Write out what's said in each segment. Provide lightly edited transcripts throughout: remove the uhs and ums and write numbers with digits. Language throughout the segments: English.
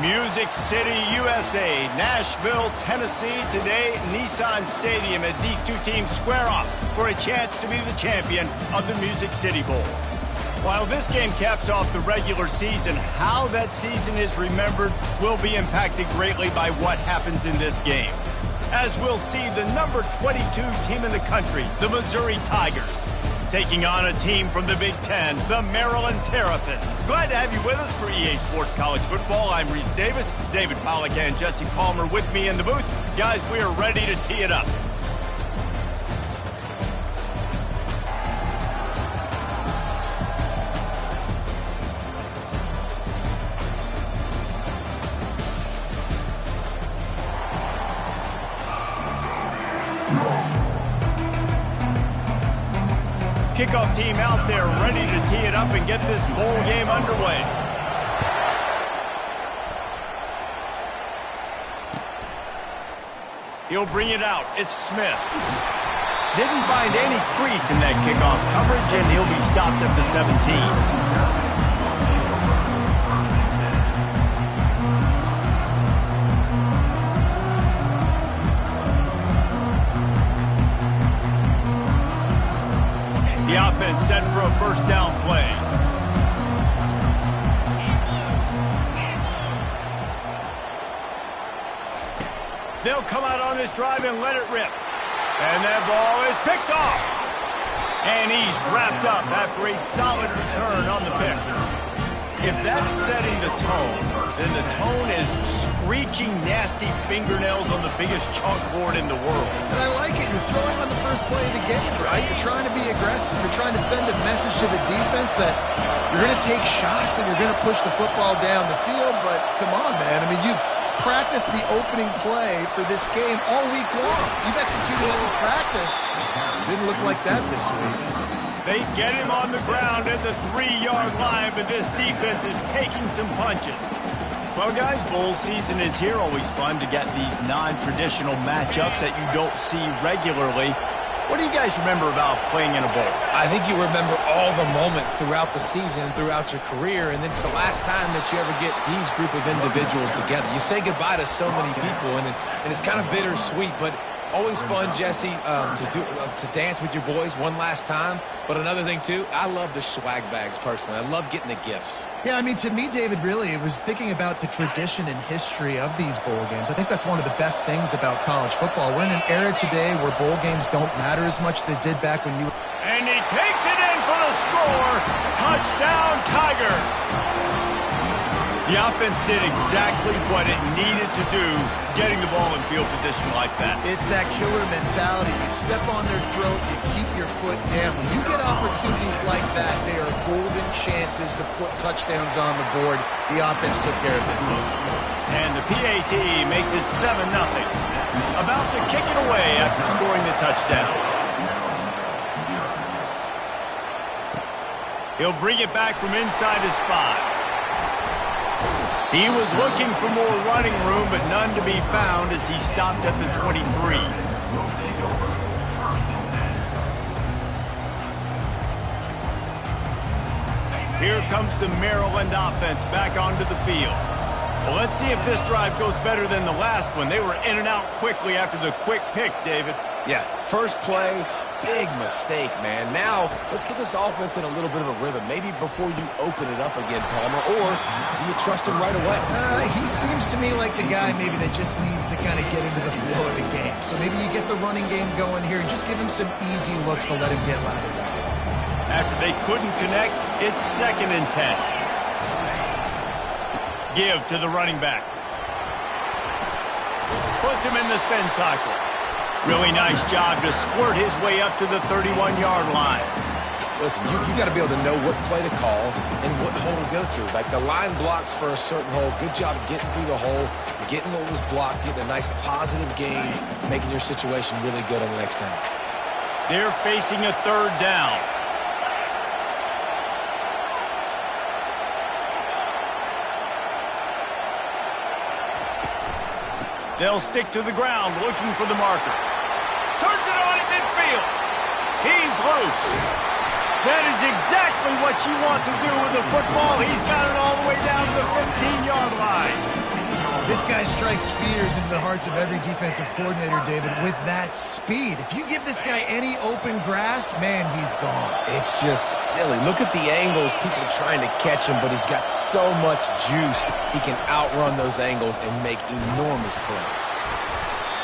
Music City, USA, Nashville, Tennessee. Today, Nissan Stadium as these two teams square off for a chance to be the champion of the Music City Bowl. While this game caps off the regular season, how that season is remembered will be impacted greatly by what happens in this game. As we'll see the number 22 team in the country, the Missouri Tigers, taking on a team from the Big Ten, the Maryland Terrapins. Glad to have you with us for EA Sports College Football. I'm Reese Davis, David Pollack and Jesse Palmer with me in the booth. Guys, we are ready to tee it up. Kickoff team out there ready to tee it up and get this bowl game underway. He'll bring it out. It's Smith. Didn't find any crease in that kickoff coverage, and he'll be stopped at the 17. The offense set for a first down play. They'll come out on this drive and let it rip. And that ball is picked off. And he's wrapped up after a solid return on the pick. If that's setting the tone, then the tone is screeching nasty fingernails on the biggest chalkboard in the world. And I like it. You're throwing on the first play of the game, right? You're trying to be aggressive. You're trying to send a message to the defense that you're going to take shots and you're going to push the football down the field. But come on, man. I mean, you've practiced the opening play for this game all week long. You've executed it in practice. Didn't look like that this week. They get him on the ground at the 3-yard line, but this defense is taking some punches. Well, guys, bowl season is here. Always fun to get these non-traditional matchups that you don't see regularly. What do you guys remember about playing in a bowl? I think you remember all the moments throughout the season, throughout your career, and it's the last time that you ever get these group of individuals together. You say goodbye to so many people, and it's kind of bittersweet, but always fun, Jesse, to dance with your boys one last time. But another thing, too, I love the swag bags, personally. I love getting the gifts. Yeah, I mean, to me, David, really, it was thinking about the tradition and history of these bowl games. I think that's one of the best things about college football. We're in an era today where bowl games don't matter as much as they did back when you were... And he takes it in for the score. Touchdown, Tigers. The offense did exactly what it needed to do, getting the ball in field position like that. It's that killer mentality. You step on their throat, you keep your foot down. When you get opportunities like that, they are golden chances to put touchdowns on the board. The offense took care of business. And the PAT makes it 7-0. About to kick it away after scoring the touchdown. He'll bring it back from inside his 5. He was looking for more running room, but none to be found as he stopped at the 23. Here comes the Maryland offense back onto the field. Well, let's see if this drive goes better than the last one. They were in and out quickly after the quick pick, David. Yeah, first play, big mistake, man. Now, let's get this offense in a little bit of a rhythm. Maybe before you open it up again, Palmer, or do you trust him right away? He seems to me like the guy maybe that just needs to kind of get into the flow of the game. So maybe you get the running game going here and just give him some easy looks to let him get lathered up. After they couldn't connect, it's 2nd and 10. Give to the running back. Puts him in the spin cycle. Really nice job to squirt his way up to the 31-yard line. Listen, you got to be able to know what play to call and what hole to go through. Like the line blocks for a certain hole. Good job getting through the hole, getting what was blocked, getting a nice positive gain, making your situation really good on the next time. They're facing a 3rd down. They'll stick to the ground looking for the marker. Turns it on at midfield. He's loose. That is exactly what you want to do with the football. He's got it all the way down to the 15-yard line. This guy strikes fears into the hearts of every defensive coordinator, David, with that speed. If you give this guy any open grass, man, he's gone. It's just silly. Look at the angles, people trying to catch him, but he's got so much juice. He can outrun those angles and make enormous plays.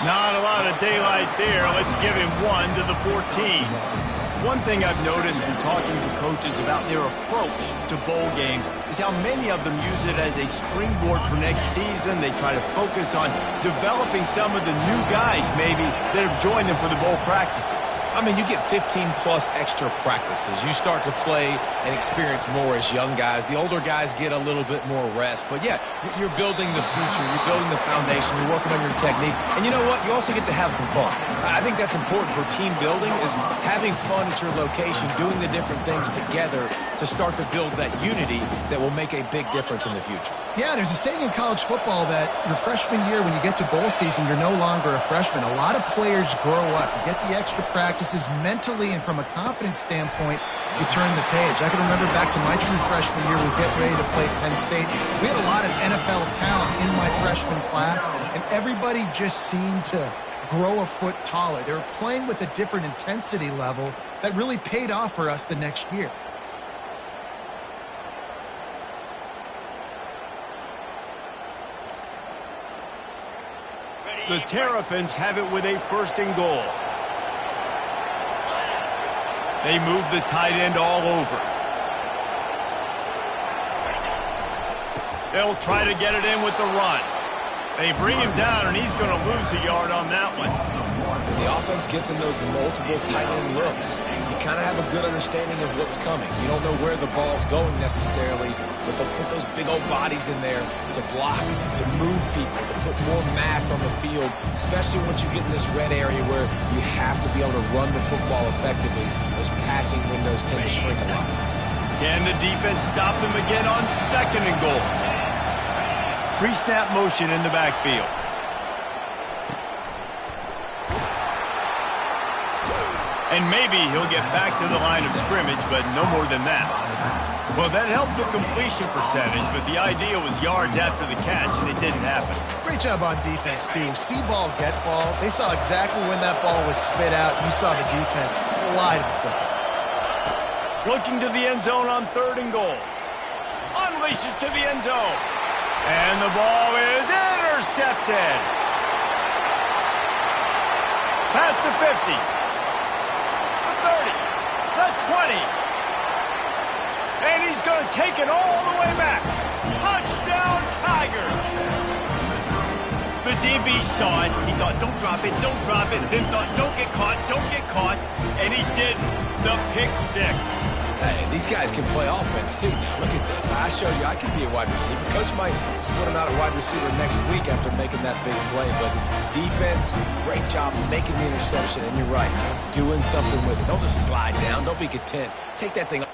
Not a lot of daylight there. Let's give him 1 to the 14. One thing I've noticed from talking to coaches about their approach to bowl games is how many of them use it as a springboard for next season. They try to focus on developing some of the new guys, maybe, that have joined them for the bowl practices. I mean, you get 15-plus extra practices. You start to play and experience more as young guys. The older guys get a little bit more rest. But, yeah, you're building the future. You're building the foundation. You're working on your technique. And you know what? You also get to have some fun. I think that's important for team building, is having fun at your location, doing the different things together to start to build that unity that will make a big difference in the future. Yeah, there's a saying in college football that your freshman year, when you get to bowl season, you're no longer a freshman. A lot of players grow up. You get the extra practices mentally, and from a confidence standpoint, you turn the page. I can remember back to my true freshman year, we get ready to play Penn State. We had a lot of NFL talent in my freshman class, and everybody just seemed to grow a foot taller. They were playing with a different intensity level that really paid off for us the next year. The Terrapins have it with a 1st and goal. They move the tight end all over. They'll try to get it in with the run. They bring him down, and he's going to lose a yard on that one. The offense gets in those multiple tight end looks. You kind of have a good understanding of what's coming. You don't know where the ball's going necessarily, but they'll put those big old bodies in there to block, to move people, to put more mass on the field, especially once you get in this red area where you have to be able to run the football effectively. Those passing windows tend to shrink a lot. Can the defense stop them again on 2nd and goal? Pre-snap motion in the backfield. And maybe he'll get back to the line of scrimmage, but no more than that. Well, that helped the completion percentage, but the idea was yards after the catch, and it didn't happen. Great job on defense, too. See ball, get ball. They saw exactly when that ball was spit out. You saw the defense fly to the football. Looking to the end zone on 3rd and goal. Unleashes to the end zone. And the ball is intercepted. Pass to 50. The 30. The 20. And he's going to take it all the way back. Touchdown, Tigers. The DB saw it. He thought, don't drop it, don't drop it. Then thought, don't get caught, don't get caught. And he didn't. The pick 6. Hey, these guys can play offense, too. Now, look at this. I showed you I can be a wide receiver. Coach might split him out at wide receiver next week after making that big play. But defense, great job making the interception. And you're right, doing something with it. Don't just slide down. Don't be content. Take that thing off.